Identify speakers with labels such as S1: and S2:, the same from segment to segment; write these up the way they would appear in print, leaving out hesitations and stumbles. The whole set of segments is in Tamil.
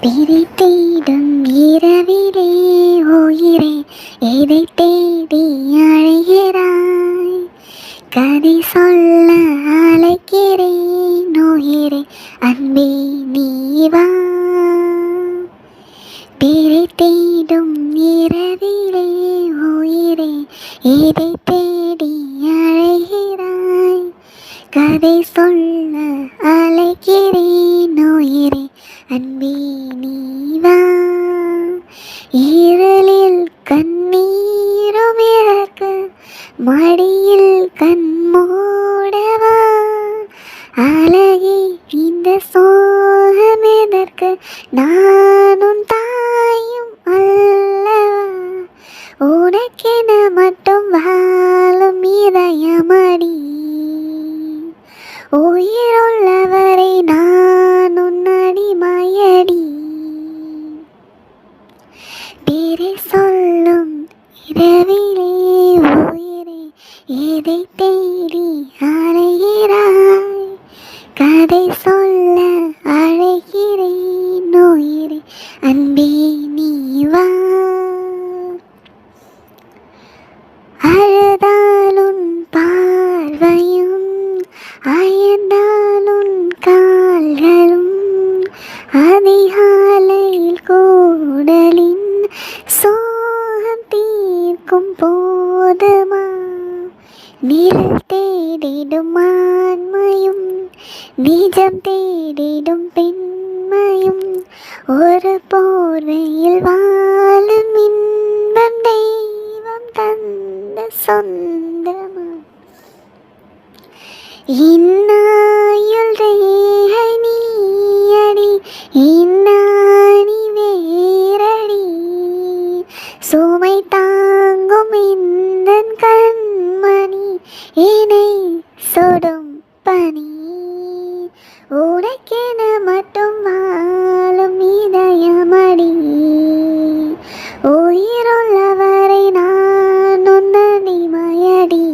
S1: பிரித்திடும் இரவிலே உயிரே எதை தேடி அழைகிறாய்? கதை சொல்ல அழைக்கிறேன் உயிரே, அன்பே நீ வா. பிரித்திடும் இரவிலே உயிரே எதை தேடி அழைகிறாய்? கதை சொல்ல அழைக்கிறேன் உயிரே, அன்பே நீ வா. இருளில் கண்ணீரும் இழக்க மடியில் கண் மூடவா? அழகே இந்த சோகம் எதற்கு? நானும் தாயும் அல்லவா? உனக்கென மட்டும் வாழும் இதயமடி. உயிருள்ளவரை நான் உன் அடிமையடி. பேரை சொல்லும் இரவிலே உயிரே எதை தேடி அலைகிறாய்? கதை சொல்ல அழைக்கிறேன் உயிரே, அன்பே நீ வா. அழுதாலும் பார்வையும் அயர்ந்தாலும் கால்களும் அதிகாலையில் கூடலின் சோகம் தீர்க்கும் போதுமா? நிழல் தேடிடும் ஆண்மையும் நிஜம் தேடிடும் பெண்மையும் ஒரு போர்வையில் வாழும் இன்பம் தெய்வம் தந்த சொந்தமா? இன்னாயுள் ரேகை நீயடி, இன்னானி வேரடி. சுமை தாங்கும் இந்தன் கண்மணி என்னை சுடும் பனி. உனக்கென மட்டும் வாழும் இதயமடி. உயிருள்ளவரை நான் உன் அடிமையடி.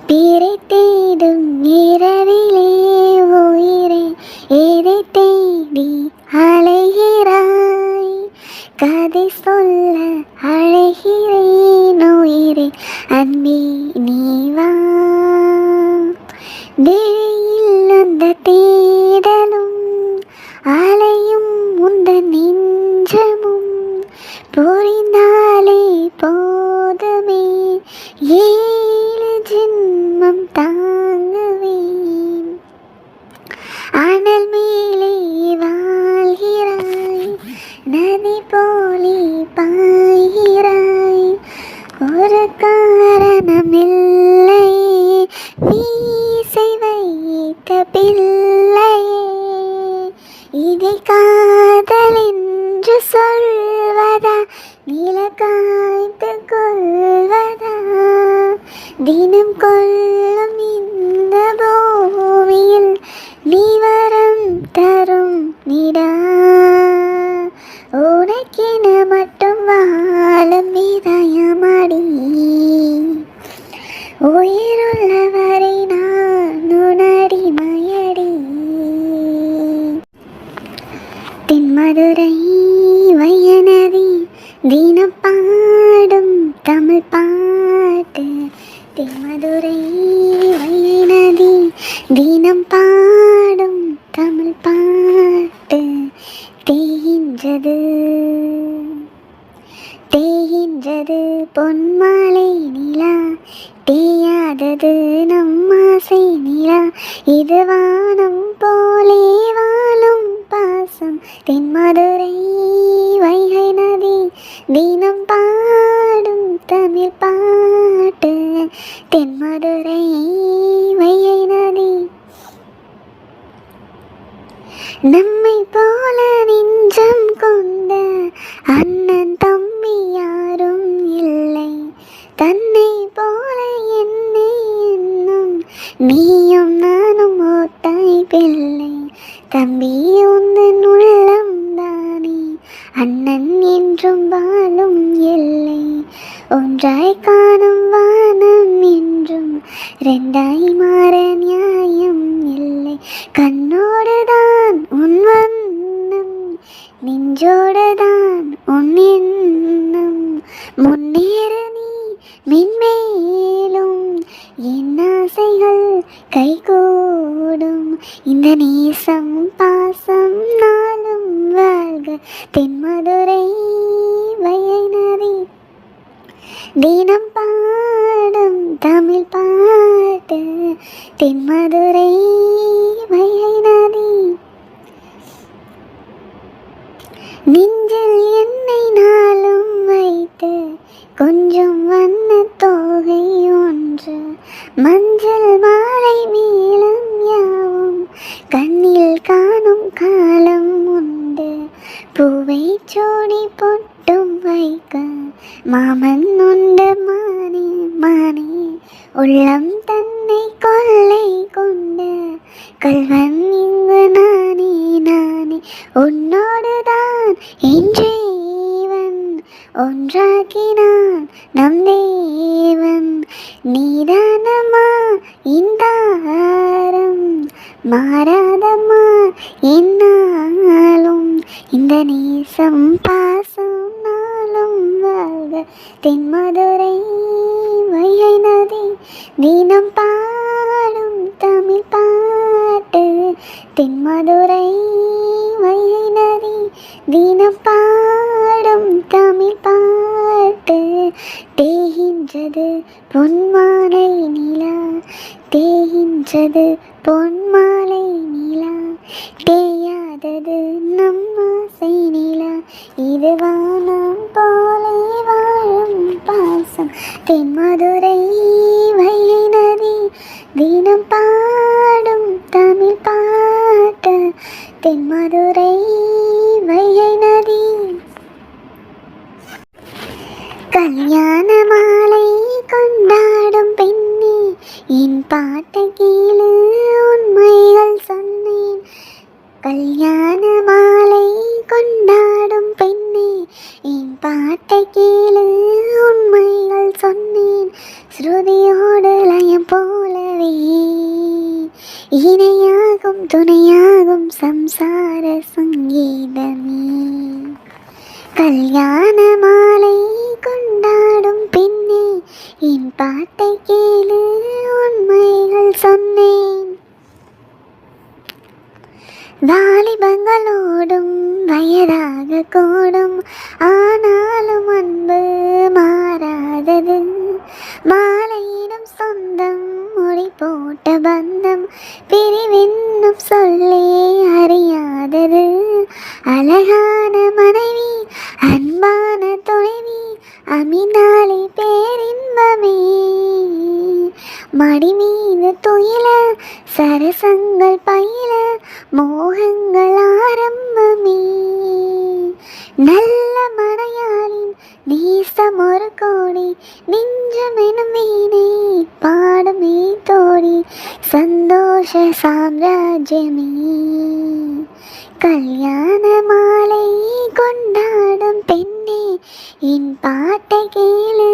S1: பிறை தேடும் இரவிலே உயிரே எதை தேடி அலைகிறாய்? கதை சொல்ல அழைகிறேன் உயிரே, அன்பே நீ வா. விழியில் அந்த தேடலும் அலையும் உந்தன் நெஞ்சமும் புரிந்தாலே போதுமே, ஏழு ஜென்மம் தாங்குவேன். அனல் மேலே வாழ்கிறாய், நதி போலே பாய்கிறாய். ஒரு காரணம் இல்லையே, வீசை வைத்த பிள்ளையே. இதை காதல் என்று சொல்வதா, நிலக்காய்த்து கொள்வதா? தினம் கொள்ளும் இந்த பூமியில் நீ வரம் தரும் நிடா. உனக்கென மட்டும் வாழும் இதயமடி. உயிருள்ளவரை நான் உன் அடிமையடி. தென்மதுரை வையநதி தினம் பாடும் தமிழ் பாட்டு. தென்மதுரை வையநதி தினம் பாடும் தமிழ் பாட்டு. தேகின்றது தேகின்றது பொன்மாலை நிலா, தேயாதது நம் ஆசை நிலா. இது வானம் போலே வாழும் பாசம். தென்மதுரை வைகை நதி தினம் பாடும் தமிழ் பாட்டு. தென்மதுரை வைகை நதி. நம்மை போல நெஞ்சம் கொண்ட அண்ணன் தம்பி யாரும் இல்லை. தன்னை போல என்னை என்னும் நீயும் நானும் ஓட்டாய் பிள்ளை. தம்பி உந்தன் உள்ளம் தானே அண்ணன் என்றும் வாழும் எல்லை. ஒன்றாய் காணும் வானம் என்றும் ரெண்டாய் மாற நியாயம் இல்லை. கண்ணோடுதான் உன் நெஞ்சோடுதான் உன் எண்ணம் முன்னேற நீ மென்மேலும் என் ஆசைகள் கைகூடும் இந்த நேசம் பாசம் நாளும் வாழ்க தென்மதுரை வைகை நதி தினம் பாடும் தமிழ் பாட்டு தென்மதுரை வைகை நதி நெஞ்சில் என்னை நாளும் வைத்து கொஞ்சம் வண்ண தோகை ஒன்று மஞ்சள் மாலை மேலும் யாவும் கண்ணில் காணும் காலம் உண்டு பூவை சோடி பொட்டும் வைக்க மாமன் உண்டு மானே மானே உள்ளம் தன்னை கொள்ளை கொண்டு கல்வன் இங்கு நானே நானே உன்னோடுதான் என் ஜீவன் ஒன்றாக்கினான் நம் தேவன் நீதானம்மா இந்த ஆரம் மாறாதம்மா என்னாலும் இந்த நேசம் பாசம் நாளும் வாழ்க தென்மதுரை வைகை நதி தினம் பாடும் தமிழ் பாட்டு தென்மதுரை வைகை நதி தினம் பாடும் தமிழ் பாட்டு தேகின்றது பொன்மாலை நிலா தேகின்றது பொன்மாலை நிலா தேயாதது நம் ஆசை நிலா இது வானம் போலே வாழும் பாசம் தென்மதுரை வைகை நதி தினம் பாடும் தமிழ் பாட்டு தென்மதுரை வைகை நதி கல்யாண மாலை கொண்டாடும் பெண்ணே என் பாட்டை கேளு உண்மைகள் சொன்னேன் கல்யாண மாலை கொண்டாடும் பெண்ணே என் பாட்டை கேளு உண்மைகள் சொன்னேன் ஸ்ருதியோடு லயம் போலவே இணையாகும் துணையாகும் சம்சார சங்கீதமே கல்யாண மாலை கொண்டாடும் பெண்ணே என் பாட்டை கேளு உண்மைகள் சொன்னேன் வாலிபங்களோடும் வயதாக கூடும் ஆனாலும் அன்பு மாறாதது மாலையிடும் சொந்தம் முடி போட்ட பந்தம் பிரிவென்னும் சொல்லே அறியாதது அழகான மனைவி அன்பான துணைவி அமினாலே பேரின்பமே மடி மீது துயில சரசங்கள் பயில மோகங்கள் ஆரம்பமே நல்ல மனையாளின் நேசம் ஒரு கோடி நெஞ்சமெனும் வீணை பாடுமே தோடி சந்தோஷ சாம்ராஜ்யமே கல்யாண மாலை கொண்டாடும் பெண்ணே என் பாட்டை கேளு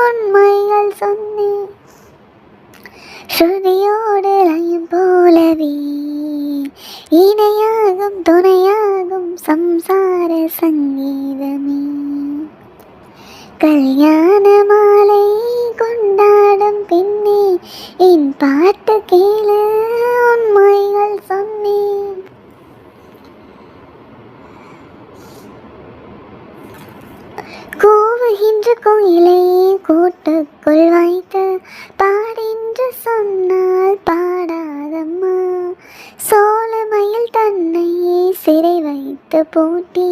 S1: உண்மைகள் சொன்னேன் ஸ்ருதியோடு லயம் போலவே இணையாகும் துணையாகும் சம்சார சங்கீதமே கல்யாண மாலை கொண்டாடும் பெண்ணே என் பாட்டு கேளு உண்மைகள் சொன்னேன் கூவுகின்ற கோயிலை கூட்டுக்குள் வைத்து பாடென்று சொன்னால் பாடாதம்மா சோழமயில் தன்னை சிறை வைத்து பூட்டி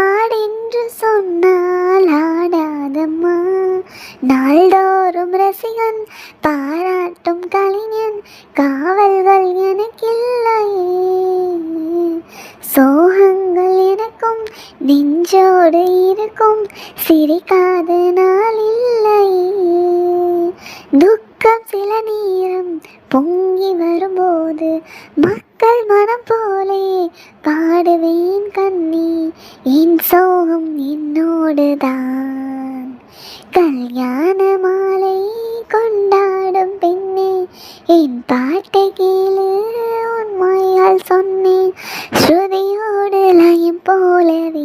S1: ஆடென்று சொன்னால் ஆடாதம்மா நாள்தோறும் ரசிகன் பாராட்டும் கலைஞன் காவல்கள் எனக்கில்லையே சோகங்கள் எனக்கும் நெஞ்சோடு இருக்கும் சிரிக்காத நாள் இல்லையே துக்கம் சில நேரம் பொங்கி வரும்போது மக்கள் மனம் போலே பாடுவேன் கண்ணே என் சோகம் என்னோடுதான் கல்யாண மாலை கொண்டாடும் பெண்ணே என் பாட்டை கேளு உண்மையால் சொன்னேன் ஸ்ருதியோடு லயம் போலவே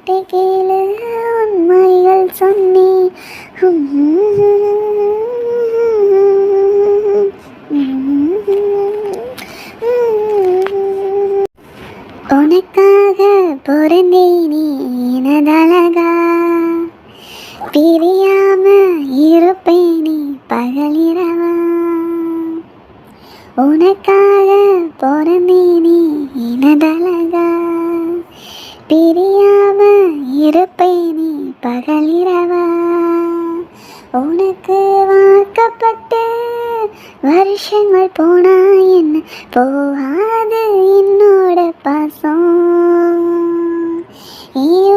S1: பாட்டை கேளு உண்மைகள் சொன்னேன். உனக்காக பொறந்தேனே எனதழகா, பிரியாம இருப்பேனே பகலிரவா. உனக்காக பொறந்தேனே எனதழகா, பிரியாம இருப்பேனே பகலிரவா. உனக்கு வாக்கப்பட்டு வருஷங்கள் போனா என்ன போகாது என்னோட பாசம்.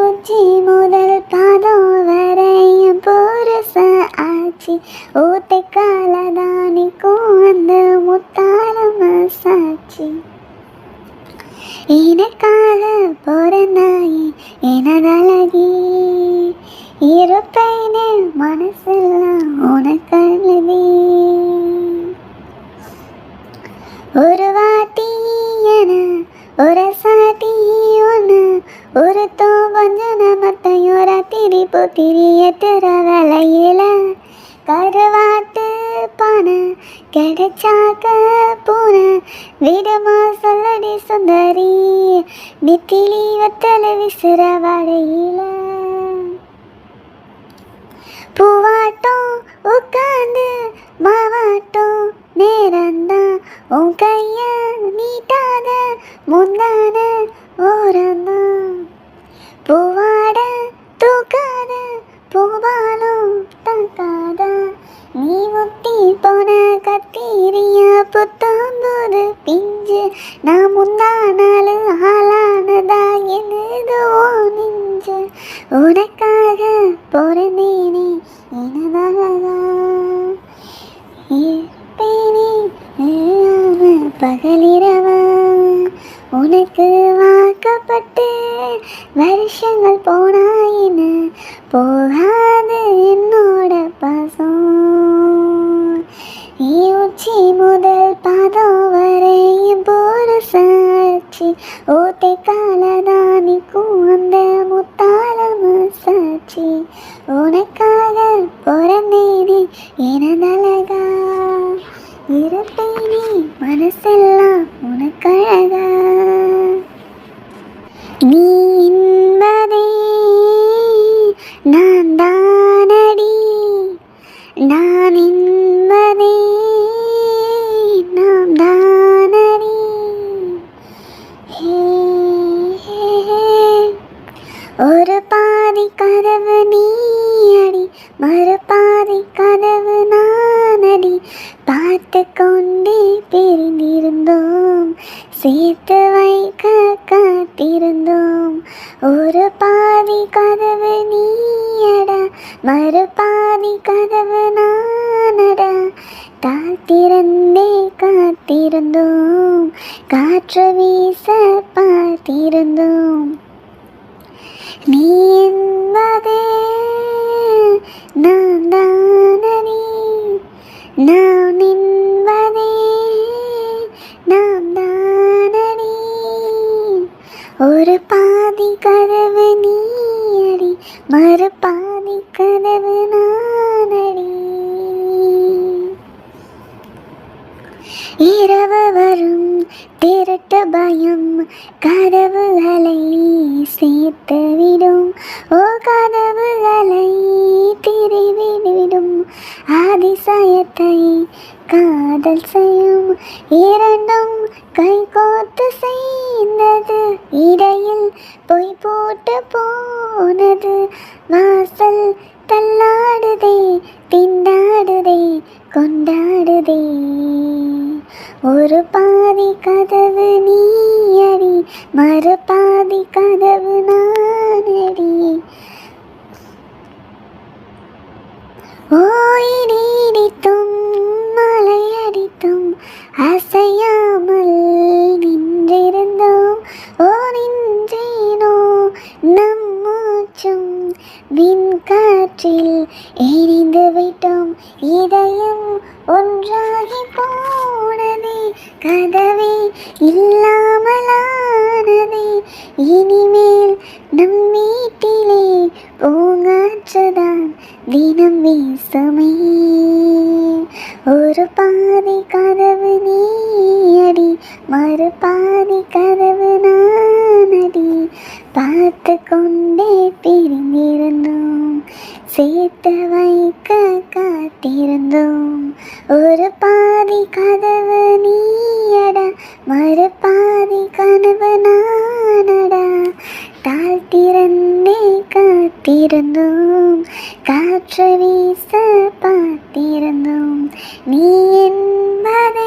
S1: உச்சி முதல் பாதம் வரையும் பொருச ஆச்சு, ஊத்தை காலதானிக்கும் அந்த முத்தாரம் சாட்சி. எனக்காக பிறந்தாயே எனதழகி, இருப்பேனே மனசெல்லாம் உனக்கழுதி. ஒரு வாட்டி என ஒரு சாட்டி ஒன்று ஒரு கொஞ்சம் நமத்தையோர திரிப்பு திரியத்துற வேலையில கருவாட்டு பானை கிடைச்சாக்க பூன விடுமா சொல்லடி சுந்தரி, நெத்திலி வத்தல விசிற வடையில பூவாட்டம் உட்காந்து மாவாட்டம் நேரந்தான் உன் கைய நீட்டாத முந்தான ஓரந்தான். பூவாட தூக்காத பூவாலும் தக்காத, நீ முத்தி போன கத்தீரியா புத்தம்போது பிஞ்சு நான் முந்தானாலு ஆளானதா என்னதோ நெஞ்சு. உனக்காக பொறந்தேனே எனதழகா, இருப்பேனே பகலிரவா. உனக்கு வாக்கப்பட்டு வருஷங்கள் போனாயின போகாது என்னோட பாசம். உச்சி முதல் பாதம் வரையும் பொருசாட்சி, ஊத்தை காலதானிக்கும் அந்த முத்தாளம் சாட்சி. உனக்காக பிறந்தேனே எனதழகா, இருப்பேனே மனசெல்லாம் உனக்கழகா. நீ என்பதே நான் தானடி, நான் என்பதே நாம் தானடி. ஒரு பாதி கதவு நீ அடி, மறுபாதி கதவு நானடி. பார்த்து கொண்டே பிரிந்திருந்தோம், சேர்த்து வைக்க காத்திருந்தோம். ஒரு பாதி கதவு நீயடா, மறுபாதி கதவு நானடா. தாழ்த்திறந்தே காத்திருந்தோம், காற்று வீச பார்த்திருந்தோம். நீ என்பதே நான் தானடி, நான் என்பதே நாம் தானடி. ஒரு பாதி கதவு நீ அடி, மறுபாதி கதவு நானடி. இரவு வரும் திருட்டு பயம் கதவுகளை சேர்த்து விடும், ஓ கதவுகளை திரிவிடும். அதிசயத்தை காதல் செய்யும் இரண்டும் கை கோர்த்து சேர்ந்தது, இடையில் பொய் போட்டு போனது. வாசல் தள்ளாடுதே திண்டாடுதே கொண்டாடுதே. ஒரு பாதி கதவு நீ அடி, மறுபாதி கதவு நானடி. ஓய்நீடித்தும் மலையடித்தும் அசையாமல் நின்றிருந்தோம். ஓ நின்றேனோ நம் மூச்சும் விண்காற்றில் எரிந்து விட்டோம். இதயம் ஒன்றாகி போனதே, கதவே இல்லாமலானதே. இனிமேல் நம் வீட்டு வீசுமே. ஒரு பாதி கதவு நீயடி, மறு பாதி கதவு நானடி. பார்த்து கொண்டே பிரிந்திருந்தோம், சேர்த்து வைக்க காத்திருந்தோம். ஒரு பாதி கதவு நீயடா, மறு பாதி கனவு நானடா. தாழ்த்திறந்தே காத்திருந்தோம், காற்று வீச பார்த்திருந்தோம். நீ என்பதை